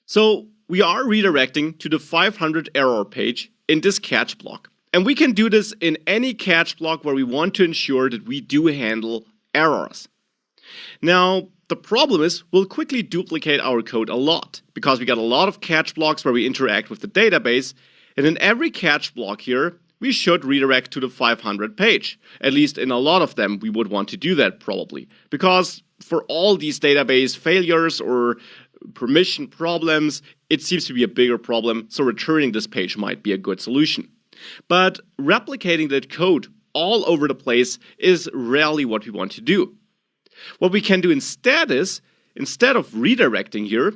So we are redirecting to the 500 error page in this catch block. And we can do this in any catch block where we want to ensure that we do handle errors. Now, the problem is we'll quickly duplicate our code a lot because we got a lot of catch blocks where we interact with the database. And in every catch block here, we should redirect to the 500 page. At least in a lot of them, we would want to do that probably. Because for all these database failures or permission problems, it seems to be a bigger problem, so returning this page might be a good solution. But replicating that code all over the place is rarely what we want to do. What we can do instead is, instead of redirecting here,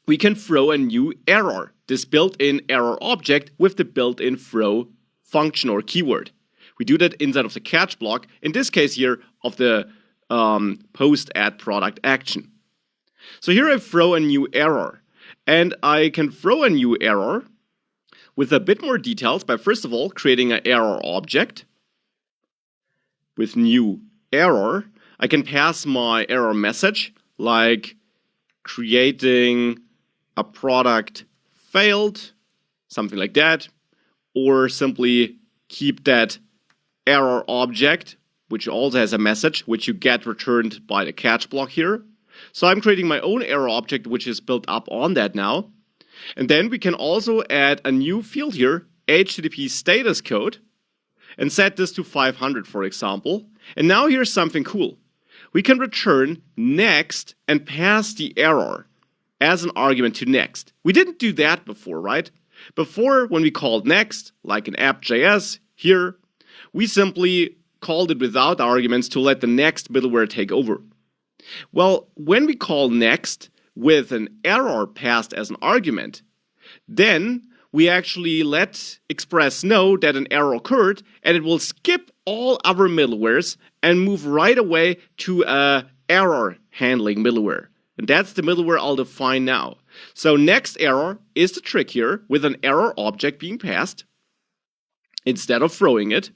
we can throw a new error, this built-in error object with the built-in throw function or keyword. We do that inside of the catch block, in this case here of the post add product action. So here I throw a new error, and I can throw a new error with a bit more details by first of all creating an error object with new error. I can pass my error message like creating a product failed, something like that, or simply keep that error object, which also has a message which you get returned by the catch block here. So I'm creating my own error object which is built up on that now. And then we can also add a new field here, HTTP status code, and set this to 500 for example. And now here's something cool. We can return next and pass the error as an argument to next. We didn't do that before, right? Before, when we called next, like in app.js here, we simply called it without arguments to let the next middleware take over. Well, when we call next with an error passed as an argument, then we actually let Express know that an error occurred, and it will skip all other middlewares and move right away to a error handling middleware. And that's the middleware I'll define now. So next error is the trick here with an error object being passed instead of throwing it.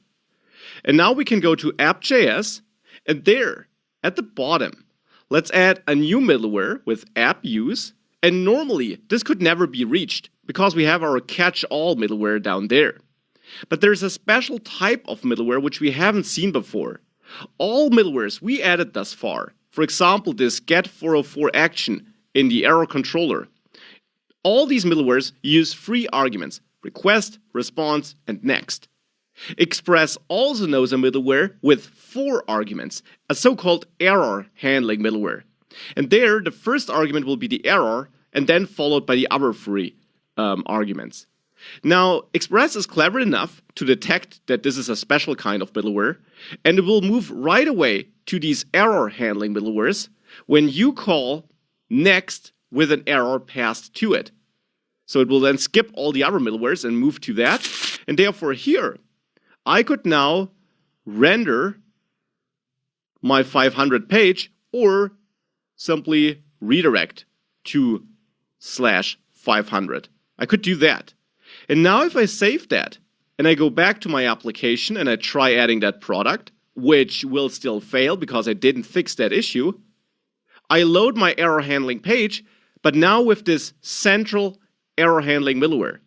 And now we can go to app.js, and there at the bottom, let's add a new middleware with app use. And normally this could never be reached because we have our catch-all middleware down there. But there's a special type of middleware which we haven't seen before. All middlewares we added thus far, for example this get404 action in the error controller, all these middlewares use 3 arguments: request, response, and next. Express also knows a middleware with 4 arguments, a so-called error handling middleware. And there the first argument will be the error and then followed by the other 3 arguments. Now, Express is clever enough to detect that this is a special kind of middleware, and it will move right away to these error handling middlewares when you call next with an error passed to it. So it will then skip all the other middlewares and move to that, and therefore here I could now render my 500 page or simply redirect to /500. I could do that. And now if I save that and I go back to my application and I try adding that product, which will still fail because I didn't fix that issue, I load my error handling page, but now with this central error handling middleware.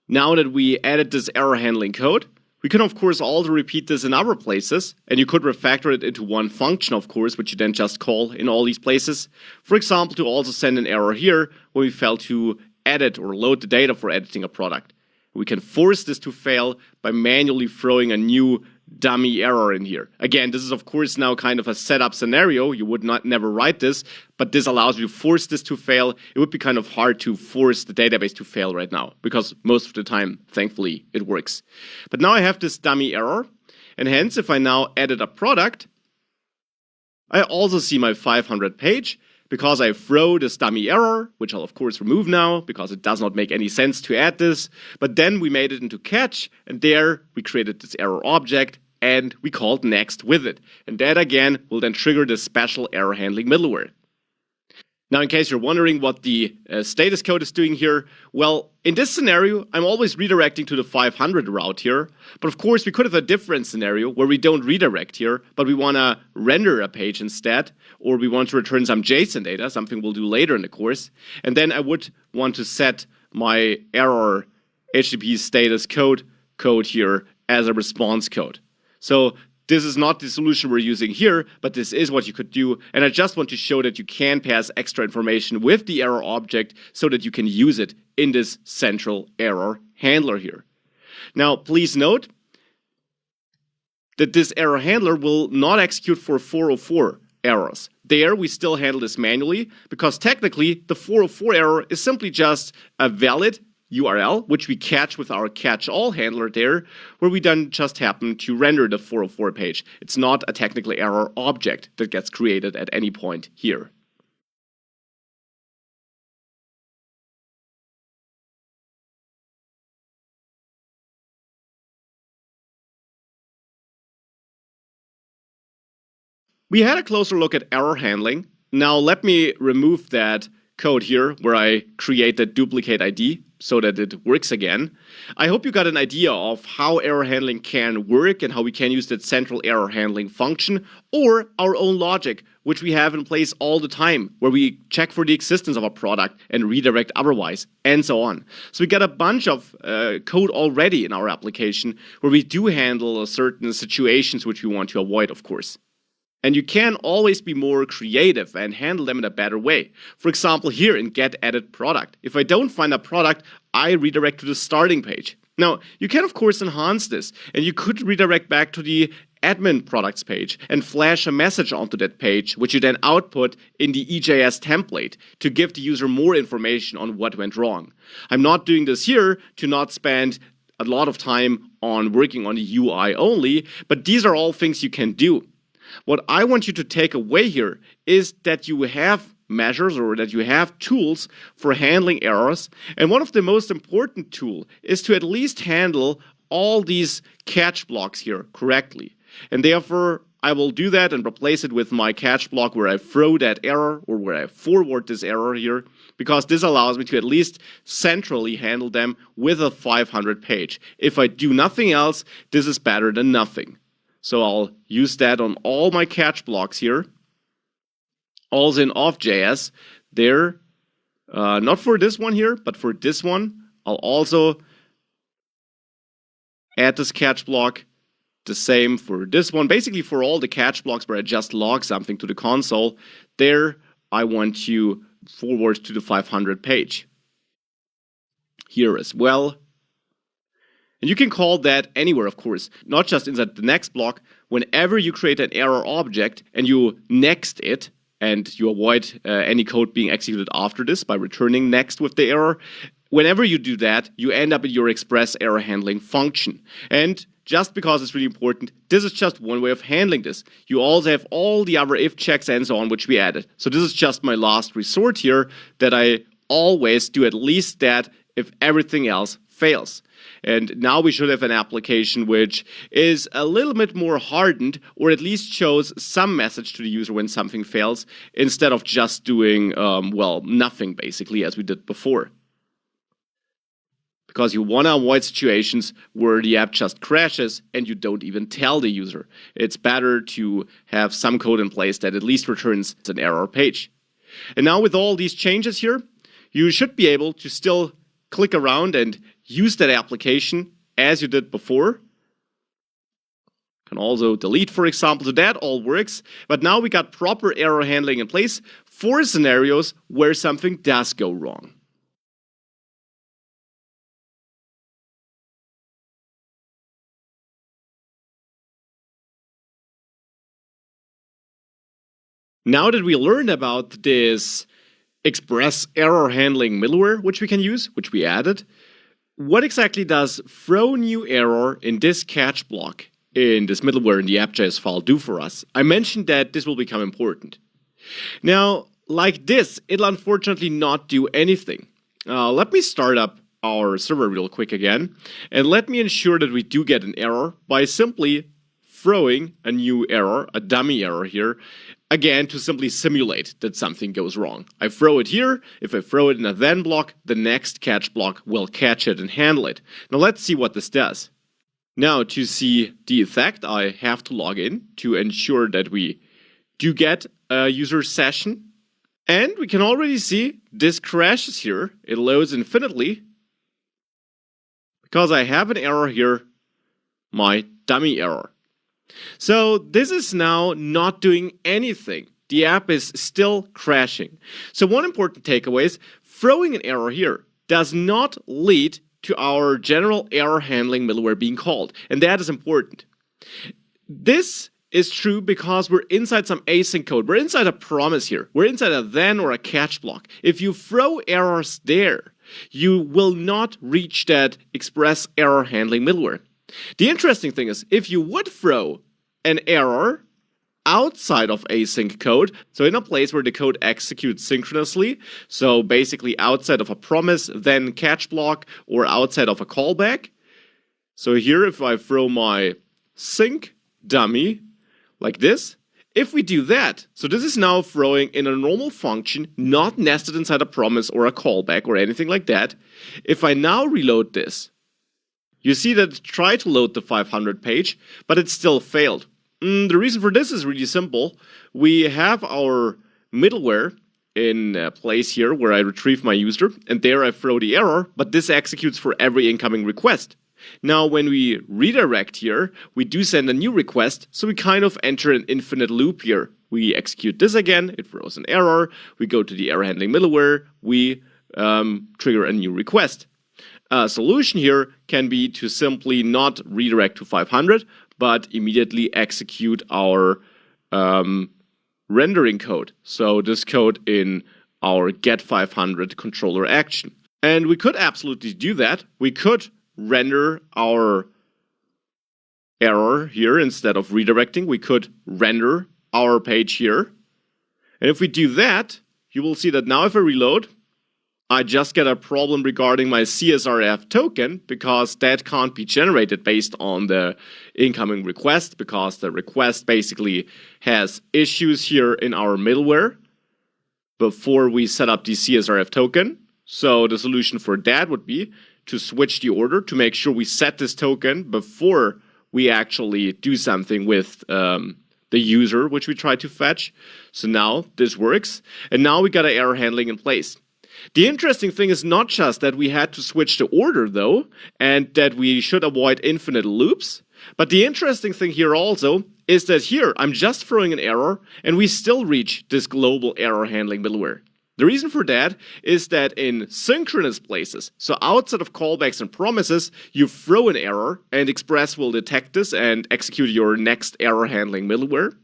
Now that we added this error handling code, we can of course also repeat this in other places, and you could refactor it into one function of course, which you then just call in all these places. For example, to also send an error here when we fail to edit or load the data for editing a product. We can force this to fail by manually throwing a new dummy error in here. Again, this is of course now kind of a setup scenario. You would never write this, but this allows you to force this to fail. It would be kind of hard to force the database to fail right now because most of the time, thankfully, it works. But now I have this dummy error, and hence if I now edit a product, I also see my 500 page because I throw this dummy error, which I'll of course remove now because it does not make any sense to add this. But then we made it into catch, and there we created this error object and we called next with it. And that again will then trigger this special error handling middleware. Now, in case you're wondering what the status code is doing here, well, in this scenario, I'm always redirecting to the 500 route here. But of course, we could have a different scenario where we don't redirect here, but we want to render a page instead, or we want to return some JSON data, something we'll do later in the course. And then I would want to set my error HTTP status code here as a response code. So this is not the solution we're using here, but this is what you could do. And I just want to show that you can pass extra information with the error object so that you can use it in this central error handler here. Now, please note that this error handler will not execute for 404 errors. There, we still handle this manually because technically the 404 error is simply just a valid URL, which we catch with our catch-all handler there, where we then just happen to render the 404 page. It's not a technical error object that gets created at any point here. We had a closer look at error handling. Now let me remove that code here where I create that duplicate ID so that it works again. I hope you got an idea of how error handling can work and how we can use that central error handling function or our own logic, which we have in place all the time, where we check for the existence of a product and redirect otherwise, and so on. So we got a bunch of code already in our application where we do handle certain situations which we want to avoid, of course. And you can always be more creative and handle them in a better way. For example, here in getEditProduct, if I don't find a product, I redirect to the starting page. Now, you can of course enhance this, and you could redirect back to the admin products page and flash a message onto that page, which you then output in the EJS template to give the user more information on what went wrong. I'm not doing this here to not spend a lot of time on working on the UI only, but these are all things you can do. What I want you to take away here is that you have measures or that you have tools for handling errors. And one of the most important tools is to at least handle all these catch blocks here correctly. And therefore, I will do that and replace it with my catch block where I throw that error or where I forward this error here, because this allows me to at least centrally handle them with a 500 page. If I do nothing else, this is better than nothing. So I'll use that on all my catch blocks here. Also in off.js, there, not for this one here, but for this one, I'll also add this catch block. The same for this one. Basically for all the catch blocks where I just log something to the console, there I want to forward to the 500 page. Here as well. And you can call that anywhere, of course, not just inside the next block. Whenever you create an error object and you next it, and you avoid any code being executed after this by returning next with the error, whenever you do that, you end up in your express error handling function. And just because it's really important, this is just one way of handling this. You also have all the other if checks and so on, which we added. So this is just my last resort here, that I always do at least that if everything else fails. And now we should have an application which is a little bit more hardened, or at least shows some message to the user when something fails, instead of just doing, well, nothing basically, as we did before. Because you want to avoid situations where the app just crashes and you don't even tell the user. It's better to have some code in place that at least returns an error page. And now with all these changes here, you should be able to still click around and use that application as you did before. You can also delete, for example, so that all works. But now we got proper error handling in place for scenarios where something does go wrong. Now that we learned about this express error handling middleware, which we can use, which we added, what exactly does throw new error in this catch block in this middleware in the app.js file do for us? I mentioned that this will become important. Now, like this, it'll unfortunately not do anything. Let me start up our server real quick again, and let me ensure that we do get an error by simply throwing a new error, a dummy error here, again, to simply simulate that something goes wrong. I throw it here. If I throw it in a then block, the next catch block will catch it and handle it. Now let's see what this does. Now to see the effect, I have to log in to ensure that we do get a user session. And we can already see this crashes here. It loads infinitely because I have an error here, my dummy error. So this is now not doing anything. The app is still crashing. So one important takeaway is throwing an error here does not lead to our general error handling middleware being called. And that is important. This is true because we're inside some async code. We're inside a promise here. We're inside a then or a catch block. If you throw errors there, you will not reach that express error handling middleware. The interesting thing is, if you would throw an error outside of async code, so in a place where the code executes synchronously, so basically outside of a promise, then catch block, or outside of a callback. So here, if I throw my sync dummy like this, if we do that, so this is now throwing in a normal function, not nested inside a promise or a callback or anything like that. If I now reload this, you see that it tried to load the 500 page, but it still failed. The reason for this is really simple. We have our middleware in a place here where I retrieve my user, and there I throw the error, but this executes for every incoming request. Now, when we redirect here, we do send a new request, so we kind of enter an infinite loop here. We execute this again, it throws an error, we go to the error handling middleware, we trigger a new request. A solution here can be to simply not redirect to 500, but immediately execute our rendering code. So this code in our get500 controller action. And we could absolutely do that. We could render our error here instead of redirecting. We could render our page here. And if we do that, you will see that now if I reload, I just get a problem regarding my CSRF token because that can't be generated based on the incoming request because the request basically has issues here in our middleware before we set up the CSRF token. So the solution for that would be to switch the order to make sure we set this token before we actually do something with the user which we try to fetch. So now this works, and now we got an error handling in place. The interesting thing is not just that we had to switch the order though, and that we should avoid infinite loops, but the interesting thing here also is that here I'm just throwing an error and we still reach this global error handling middleware. The reason for that is that in synchronous places, so outside of callbacks and promises, you throw an error and Express will detect this and execute your next error handling middleware.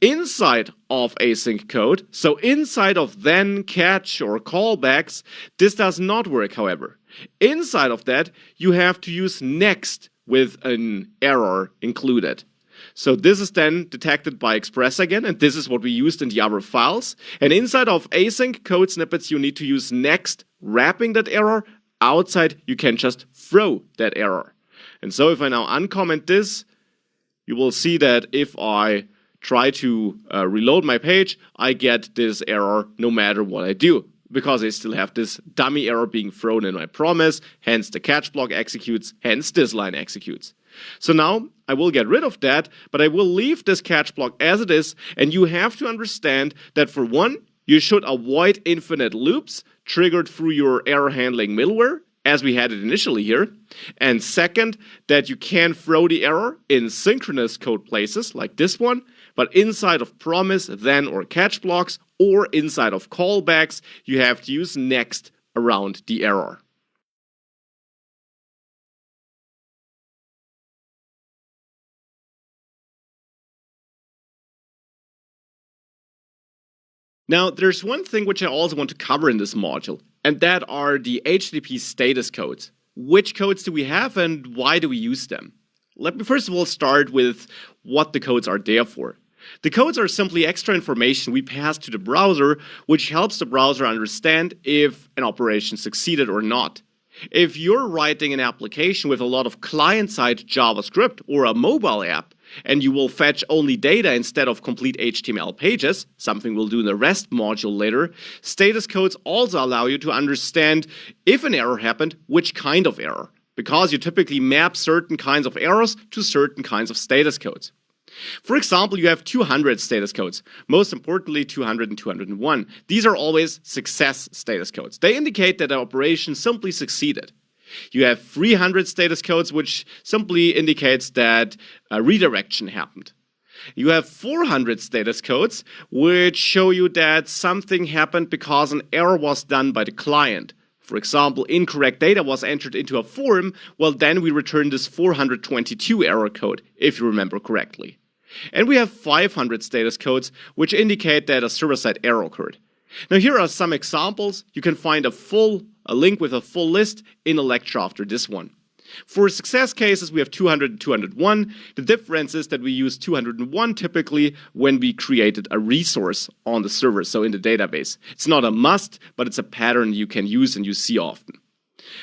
Inside of async code, so inside of then, catch, or callbacks, this does not work, however. Inside of that, you have to use next with an error included. So this is then detected by Express again, and this is what we used in the other files. And inside of async code snippets, you need to use next, wrapping that error. Outside, you can just throw that error. And so if I now uncomment this, you will see that if I try to reload my page, I get this error no matter what I do, because I still have this dummy error being thrown in my promise, hence the catch block executes, hence this line executes. So now I will get rid of that, but I will leave this catch block as it is, and you have to understand that for one, you should avoid infinite loops triggered through your error handling middleware, as we had it initially here. And second, that you can throw the error in synchronous code places like this one, but inside of promise, then, or catch blocks, or inside of callbacks, you have to use next around the error. Now, there's one thing which I also want to cover in this module, and that are the HTTP status codes. Which codes do we have and why do we use them? Let me first of all start with what the codes are there for. The codes are simply extra information we pass to the browser, which helps the browser understand if an operation succeeded or not. If you're writing an application with a lot of client-side JavaScript or a mobile app, and you will fetch only data instead of complete HTML pages, something we'll do in the REST module later, status codes also allow you to understand if an error happened, which kind of error, because you typically map certain kinds of errors to certain kinds of status codes. For example, you have 200 status codes, most importantly 200 and 201. These are always success status codes. They indicate that the operation simply succeeded. You have 300 status codes, which simply indicates that a redirection happened. You have 400 status codes, which show you that something happened because an error was done by the client. For example, incorrect data was entered into a form, well then we return this 422 error code, if you remember correctly. And we have 500 status codes, which indicate that a server-side error occurred. Now here are some examples. You can find a link with a full list in a lecture after this one. For success cases, we have 200 and 201. The difference is that we use 201 typically when we created a resource on the server, so in the database. It's not a must, but it's a pattern you can use and you see often.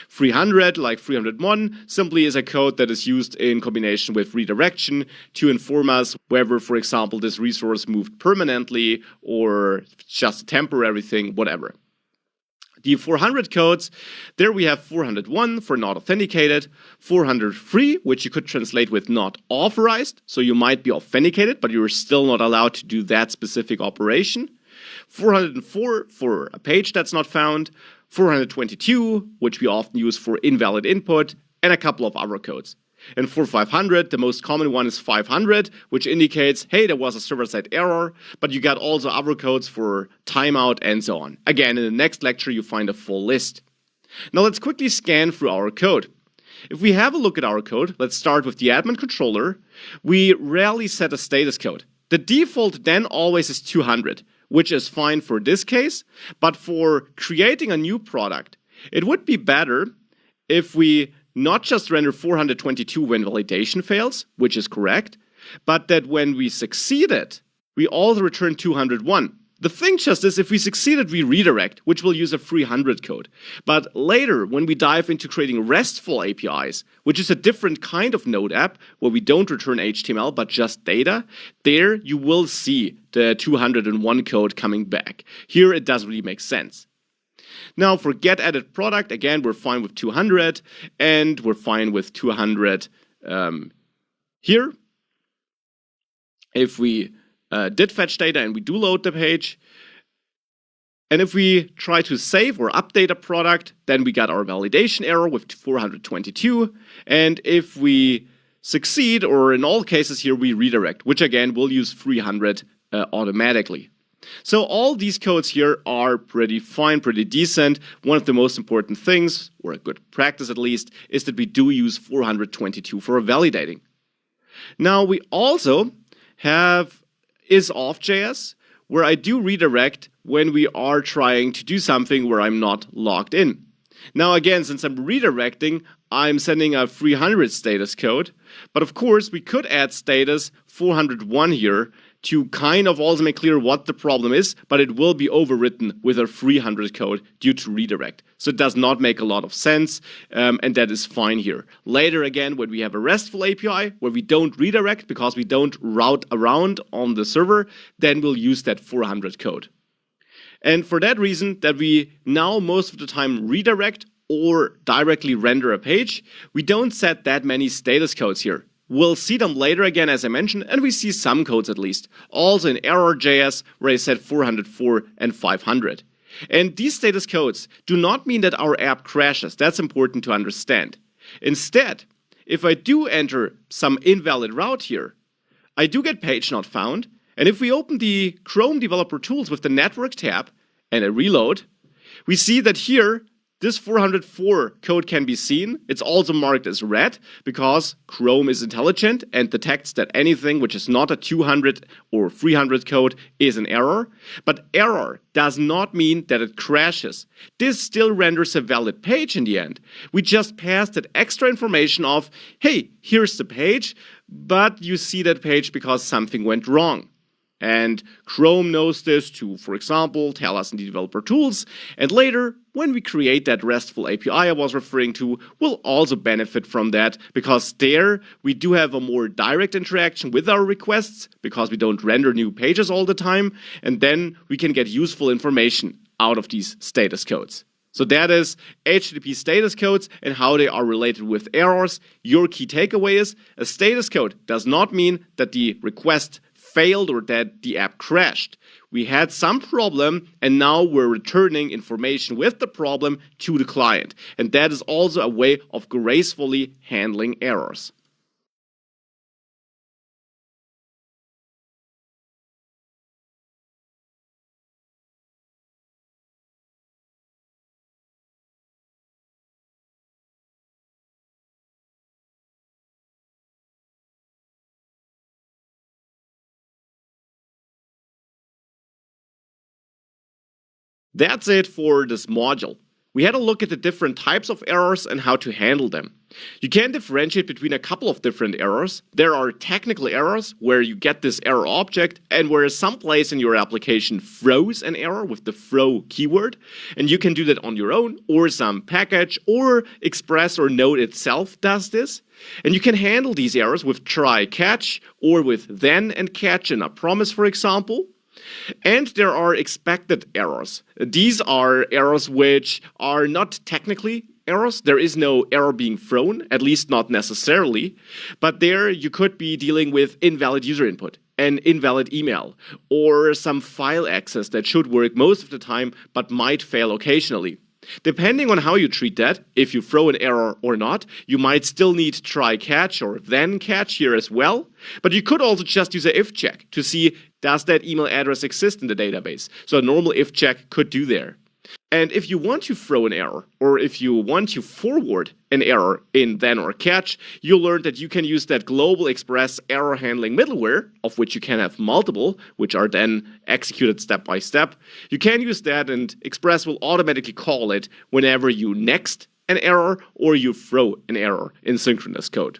300, like 301, simply is a code that is used in combination with redirection to inform us whether, for example, this resource moved permanently or just a temporary thing, whatever. The 400 codes, there we have 401 for not authenticated, 403, which you could translate with not authorized, so you might be authenticated, but you're still not allowed to do that specific operation. 404 for a page that's not found, 422, which we often use for invalid input, and a couple of other codes. And for 500, the most common one is 500, which indicates, hey, there was a server-side error, but you got also other codes for timeout and so on. Again, in the next lecture, you find a full list. Now let's quickly scan through our code. If we have a look at our code, let's start with the admin controller. We rarely set a status code. The default then always is 200, which is fine for this case, but for creating a new product, it would be better if we not just render 422 when validation fails, which is correct, but that when we succeeded, we also return 201. The thing just is, if we succeeded, we redirect, which will use a 300 code. But later, when we dive into creating RESTful APIs, which is a different kind of Node app, where we don't return HTML, but just data, there you will see the 201 code coming back. Here, it doesn't really make sense. Now for getEditProduct, again, we're fine with 200, and we're fine with 200 here. If we did fetch data and we do load the page, and if we try to save or update a product, then we got our validation error with 422, and if we succeed, or in all cases here, we redirect, which again, will use 300 automatically. So all these codes here are pretty fine, pretty decent. One of the most important things, or a good practice at least, is that we do use 422 for validating. Now we also have isOff.js, where I do redirect when we are trying to do something where I'm not logged in. Now again, since I'm redirecting, I'm sending a 300 status code, but of course we could add status 401 here to kind of also make clear what the problem is, but it will be overwritten with a 300 code due to redirect. So it does not make a lot of sense, and that is fine here. Later again, when we have a RESTful API where we don't redirect because we don't route around on the server, then we'll use that 400 code. And for that reason, that we now most of the time redirect or directly render a page, we don't set that many status codes here. We'll see them later again, as I mentioned, and we see some codes at least. Also in Error.js, where I set 404 and 500. And these status codes do not mean that our app crashes. That's important to understand. Instead, if I do enter some invalid route here, I do get page not found. And if we open the Chrome Developer Tools with the Network tab and I reload, we see that here, this 404 code can be seen. It's also marked as red because Chrome is intelligent and detects that anything which is not a 200 or 300 code is an error. But error does not mean that it crashes. This still renders a valid page in the end. We just passed that extra information of, hey, here's the page, but you see that page because something went wrong. And Chrome knows this to, for example, tell us in the developer tools. And later, when we create that RESTful API I was referring to, we'll also benefit from that, because there we do have a more direct interaction with our requests, because we don't render new pages all the time, and then we can get useful information out of these status codes. So that is HTTP status codes and how they are related with errors. Your key takeaway is a status code does not mean that the request failed or that the app crashed. We had some problem and now we're returning information with the problem to the client. And that is also a way of gracefully handling errors. That's it for this module. We had a look at the different types of errors and how to handle them. You can differentiate between a couple of different errors. There are technical errors where you get this error object and where someplace in your application throws an error with the throw keyword, and you can do that on your own, or some package or Express or Node itself does this. And you can handle these errors with try catch or with then and catch in a promise, for example. And there are expected errors. These are errors which are not technically errors. There is no error being thrown, at least not necessarily. But there you could be dealing with invalid user input, an invalid email, or some file access that should work most of the time but might fail occasionally. Depending on how you treat that, if you throw an error or not, you might still need try catch or then catch here as well. But you could also just use an if check to see, does that email address exist in the database? So a normal if check could do there. And if you want to throw an error, or if you want to forward an error in then or catch, you'll learn that you can use that global Express error handling middleware, of which you can have multiple, which are then executed step by step. You can use that and Express will automatically call it whenever you next an error or you throw an error in synchronous code.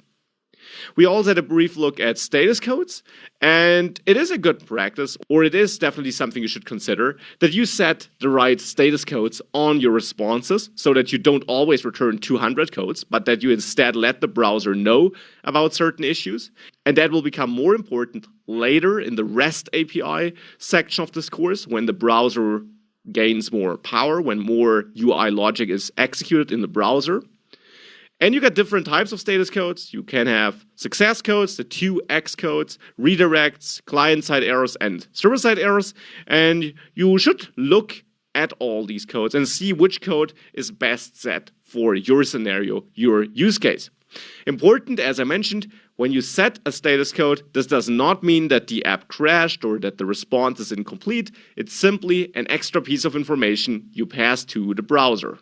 We also had a brief look at status codes, and it is a good practice, or it is definitely something you should consider, that you set the right status codes on your responses so that you don't always return 200 codes, but that you instead let the browser know about certain issues. And that will become more important later in the REST API section of this course, when the browser gains more power, when more UI logic is executed in the browser. And you got different types of status codes. You can have success codes, the 2x codes, redirects, client-side errors, and server-side errors. And you should look at all these codes and see which code is best set for your scenario, your use case. Important, as I mentioned, when you set a status code, this does not mean that the app crashed or that the response is incomplete. It's simply an extra piece of information you pass to the browser.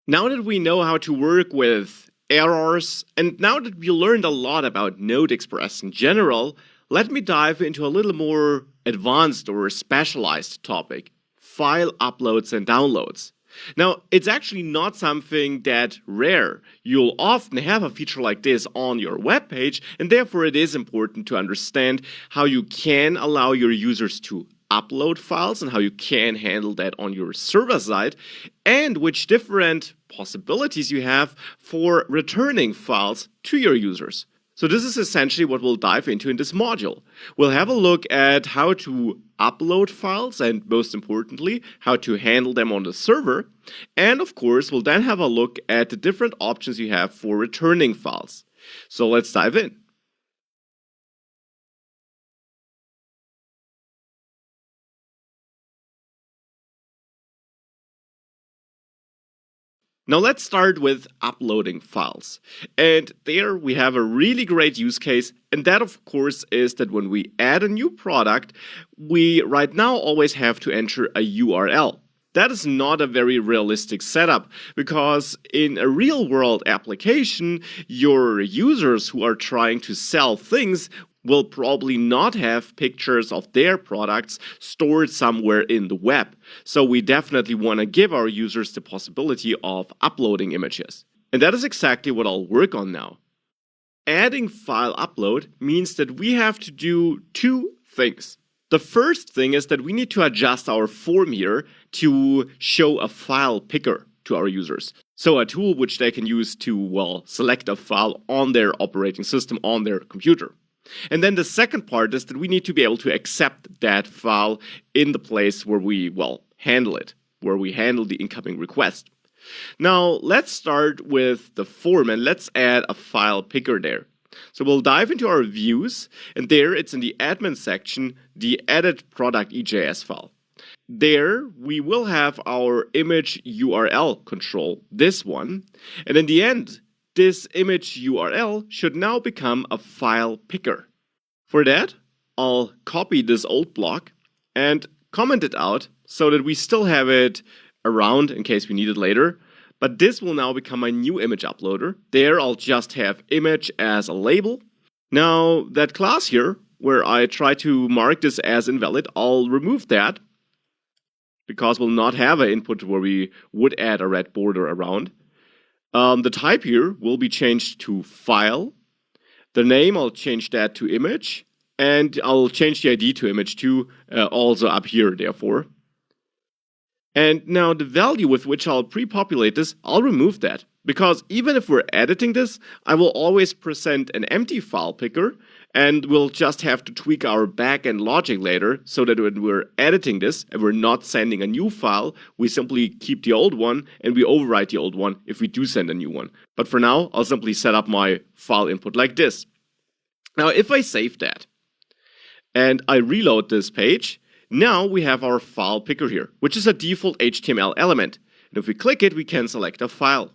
Now that we know how to work with errors, and now that we learned a lot about Node Express in general, let me dive into a little more advanced or specialized topic: file uploads and downloads. Now, it's actually not something that rare. You'll often have a feature like this on your web page, and therefore it is important to understand how you can allow your users to upload files and how you can handle that on your server side, and which different possibilities you have for returning files to your users. So this is essentially what we'll dive into in this module. We'll have a look at how to upload files and, most importantly, how to handle them on the server. And of course, we'll then have a look at the different options you have for returning files. So let's dive in. Now let's start with uploading files. And there we have a really great use case, and that of course is that when we add a new product, we right now always have to enter a URL. that is not a very realistic setup, because in a real world application, your users who are trying to sell things will probably not have pictures of their products stored somewhere in the web. So we definitely want to give our users the possibility of uploading images. And that is exactly what I'll work on now. Adding file upload means that we have to do two things. The first thing is that we need to adjust our form here to show a file picker to our users. So a tool which they can use to, select a file on their operating system, on their computer. And then the second part is that we need to be able to accept that file in the place where we, handle it, where we handle the incoming request. Now, let's start with the form and let's add a file picker there. So we'll dive into our views, and there it's in the admin section, the edit product EJS file. There we will have our image URL control, this one, and in the end, this image URL should now become a file picker. For that, I'll copy this old block and comment it out so that we still have it around in case we need it later. But this will now become my new image uploader. There I'll just have image as a label. Now that class here, where I try to mark this as invalid, I'll remove that because we'll not have an input where we would add a red border around. The type here will be changed to file. The name, I'll change that to image. And I'll change the ID to image too, also up here, therefore. And now the value with which I'll pre-populate this, I'll remove that. Because even if we're editing this, I will always present an empty file picker, and we'll just have to tweak our backend logic later so that when we're editing this and we're not sending a new file, we simply keep the old one and we overwrite the old one if we do send a new one. But for now, I'll simply set up my file input like this. Now, if I save that and I reload this page, now we have our file picker here, which is a default HTML element. And if we click it, we can select a file,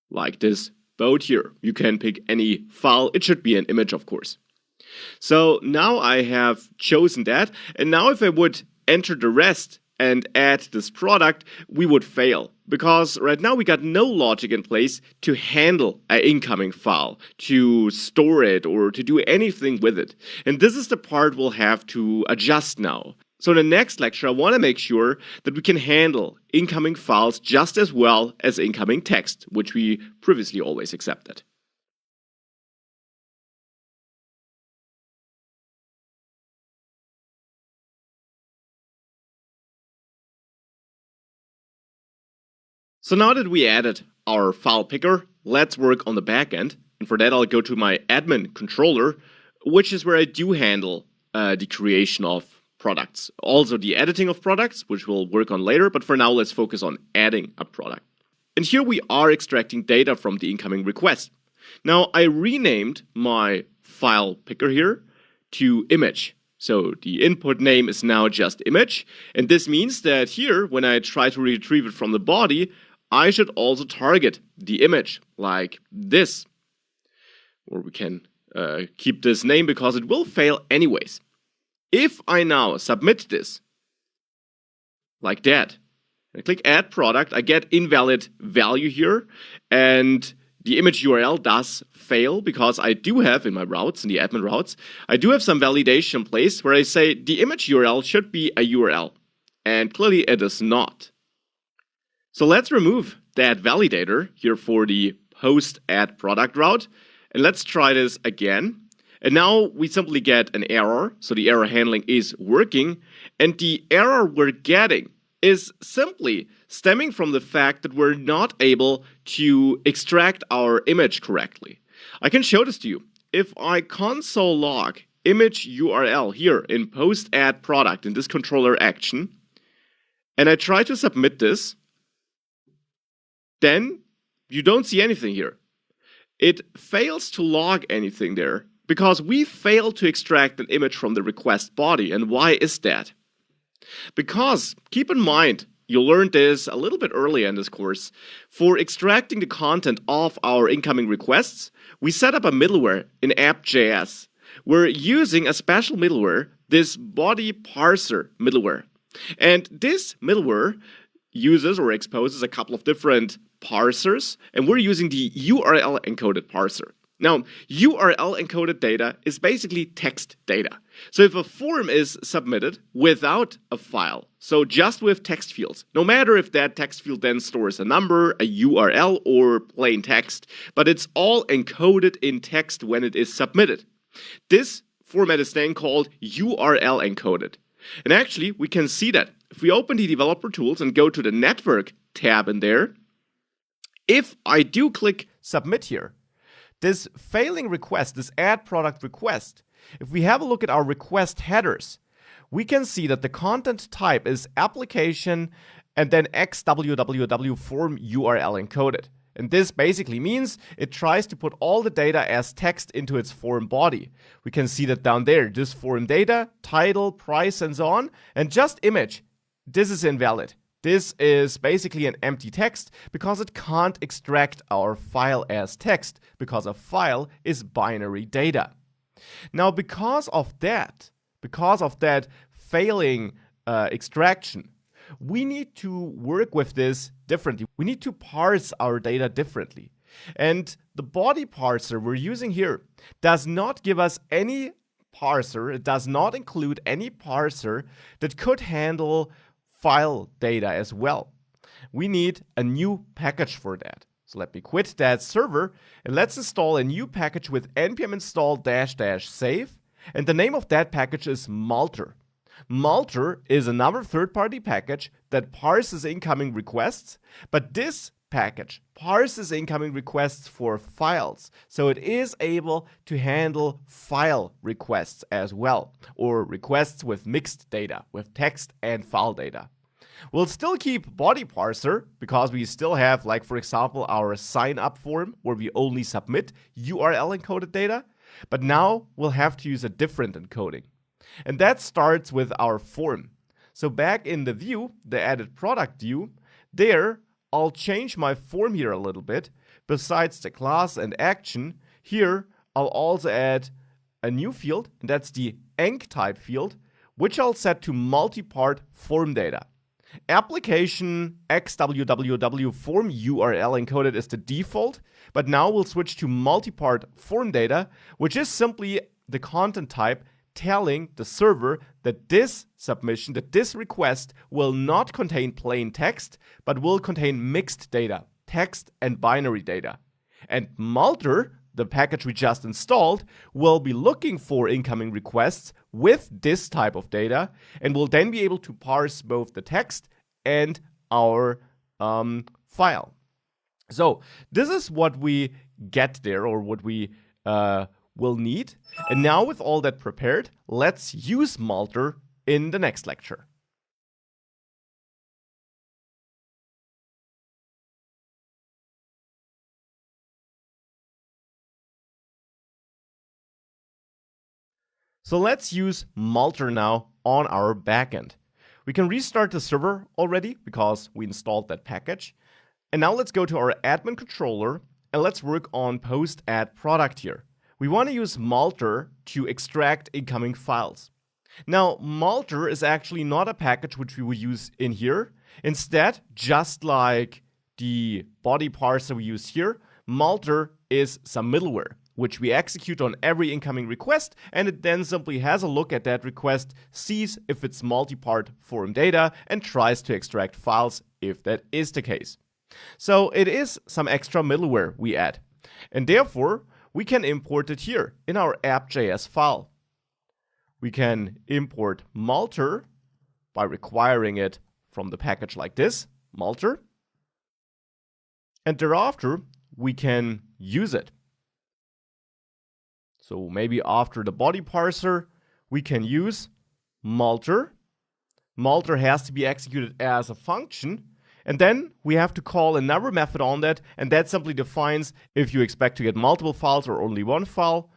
like this boat here. You can pick any file. It should be an image, of course. So now I have chosen that, and now if I would enter the rest and add this product, we would fail. Because right now we got no logic in place to handle an incoming file, to store it, or to do anything with it. And this is the part we'll have to adjust now. So in the next lecture, I want to make sure that we can handle incoming files just as well as incoming text, which we previously always accepted. So now that we added our file picker, let's work on the backend. And for that, I'll go to my admin controller, which is where I do handle the creation of products. Also the editing of products, which we'll work on later, but for now, let's focus on adding a product. And here we are extracting data from the incoming request. Now, I renamed my file picker here to image. So the input name is now just image. And this means that here, when I try to retrieve it from the body, I should also target the image like this. Or we can keep this name because it will fail anyways. If I now submit this like that, I click add product, I get invalid value here, and the image URL does fail because I do have in my routes, in the admin routes, I do have some validation in place where I say the image URL should be a URL, and clearly it is not. So let's remove that validator here for the post add product route, and let's try this again. And now we simply get an error, so the error handling is working, and the error we're getting is simply stemming from the fact that we're not able to extract our image correctly. I can show this to you. If I console log image URL here in post add product in this controller action, and I try to submit this, then you don't see anything here. It fails to log anything there because we failed to extract an image from the request body. And why is that? Because, keep in mind, you learned this a little bit earlier in this course, for extracting the content of our incoming requests, we set up a middleware in app.js. We're using a special middleware, this body parser middleware. And this middleware uses or exposes a couple of different parsers, and we're using the URL encoded parser. Now, URL encoded data is basically text data. So if a form is submitted without a file, so just with text fields, no matter if that text field then stores a number, a URL, or plain text, but it's all encoded in text when it is submitted. This format is then called URL encoded. And actually, we can see that if we open the developer tools and go to the network tab in there, if I do click submit here, this failing request, this add product request, if we have a look at our request headers, we can see that the content type is application and then XWWW form URL encoded. And this basically means it tries to put all the data as text into its form body. We can see that down there, this form data, title, price, and so on, and just image. This is invalid. This is basically an empty text because it can't extract our file as text, because a file is binary data. Now, because of that failing extraction, we need to work with this differently. We need to parse our data differently. And the body parser we're using here does not give us any parser. It does not include any parser that could handle file data as well. We need a new package for that. So let me quit that server and let's install a new package with npm install -- save. And the name of that package is Malter. Malter is another third-party package that parses incoming requests, but this package parses incoming requests for files, so it is able to handle file requests as well, or requests with mixed data, with text and file data. We'll still keep body parser because we still have, like for example, our sign up form where we only submit URL encoded data, but now we'll have to use a different encoding. And that starts with our form. So back in the view, the added product view, there I'll change my form here a little bit. Besides the class and action, here I'll also add a new field, and that's the enc type field, which I'll set to multi-part form data. Application XWWW form URL encoded is the default, but now we'll switch to multi-part form data, which is simply the content type telling the server that this submission, that this request will not contain plain text, but will contain mixed data, text and binary data. And Malter, the package we just installed, will be looking for incoming requests with this type of data and will then be able to parse both the text and our file. So this is what we get there, or what we will need. And now with all that prepared, let's use Malter in the next lecture. So let's use Malter now on our backend. We can restart the server already because we installed that package. And now let's go to our admin controller and let's work on post add product here. We want to use Malter to extract incoming files. Now, Malter is actually not a package which we will use in here. Instead, just like the body parser we use here, Malter is some middleware, which we execute on every incoming request, and it then simply has a look at that request, sees if it's multi-part form data, and tries to extract files if that is the case. So it is some extra middleware we add, and therefore we can import it here in our app.js file. We can import Malter by requiring it from the package like this, Malter, and thereafter we can use it. So maybe after the body parser, we can use Malter. Malter has to be executed as a function, and then we have to call another method on that, and that simply defines if you expect to get multiple files or only one file,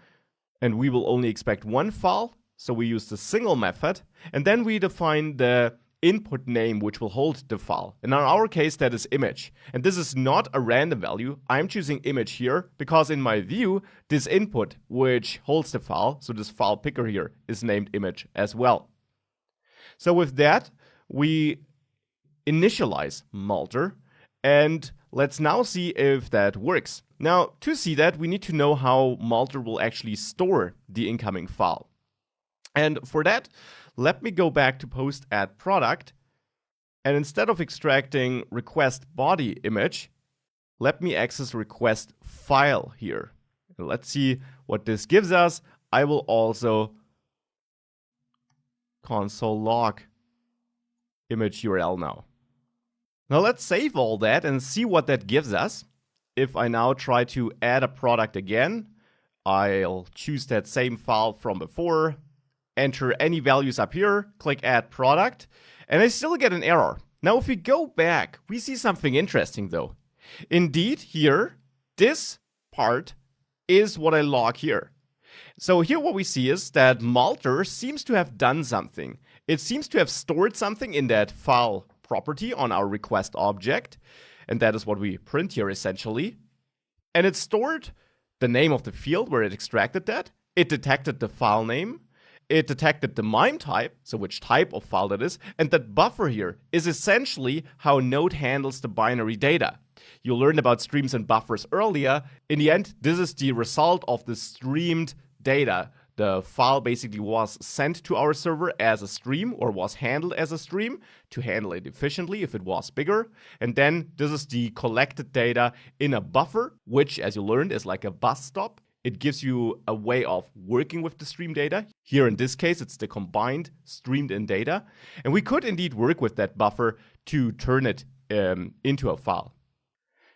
and we will only expect one file, so we use the single method, and then we define the input name which will hold the file. And in our case, that is image. And this is not a random value. I'm choosing image here because in my view, this input which holds the file, so this file picker here, is named image as well. So with that, we initialize Malter, and let's now see if that works. Now, to see that, we need to know how Malter will actually store the incoming file. And for that, let me go back to post add product, and instead of extracting request body image, let me access request file here. And let's see what this gives us. I will also console log image URL now. Now let's save all that and see what that gives us. If I now try to add a product again, I'll choose that same file from before, enter any values up here, click add product, and I still get an error. Now if we go back, we see something interesting though. Indeed, here, this part is what I log here. So here what we see is that Malter seems to have done something. It seems to have stored something in that file property on our request object, and that is what we print here essentially. And it stored the name of the field where it extracted that. It detected the file name. It detected the MIME type, so which type of file that is, and that buffer here is essentially how Node handles the binary data. You learned about streams and buffers earlier. In the end, this is the result of the streamed data. The file basically was sent to our server as a stream, or was handled as a stream to handle it efficiently if it was bigger. And then this is the collected data in a buffer, which, as you learned, is like a bus stop. It gives you a way of working with the stream data. Here in this case, it's the combined streamed in data. And we could indeed work with that buffer to turn it into a file.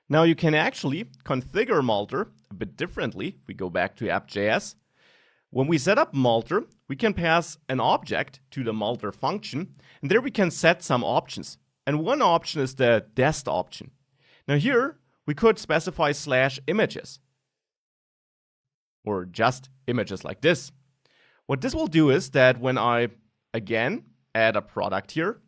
Now you can actually configure Malter a bit differently. We go back to app.js. When we set up Malter, we can pass an object to the Malter function, and there we can set some options. And one option is the dest option. Now here, we could specify /images, or just images like this. What this will do is that when I, again, add a product here,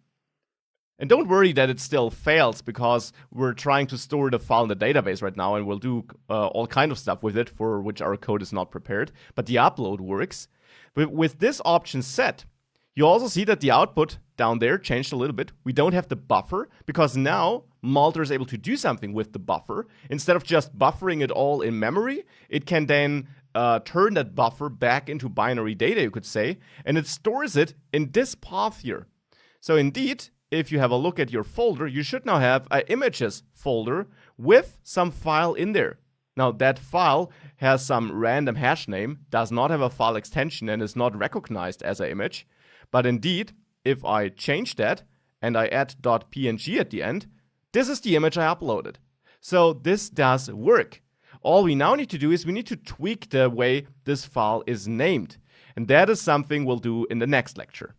and don't worry that it still fails because we're trying to store the file in the database right now, and we'll do all kind of stuff with it for which our code is not prepared, but the upload works. But with this option set, you also see that the output down there changed a little bit. We don't have the buffer because now Malter is able to do something with the buffer. Instead of just buffering it all in memory, it can then turn that buffer back into binary data, you could say, and it stores it in this path here. So indeed, if you have a look at your folder, you should now have an images folder with some file in there. Now that file has some random hash name, does not have a file extension, and is not recognized as an image. But indeed, if I change that and I add .png at the end, this is the image I uploaded. So this does work. All we now need to do is we need to tweak the way this file is named. And that is something we'll do in the next lecture.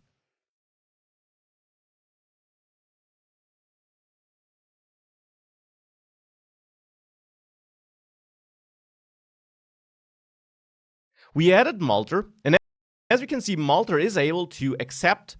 We added Malter, and as we can see, Malter is able to accept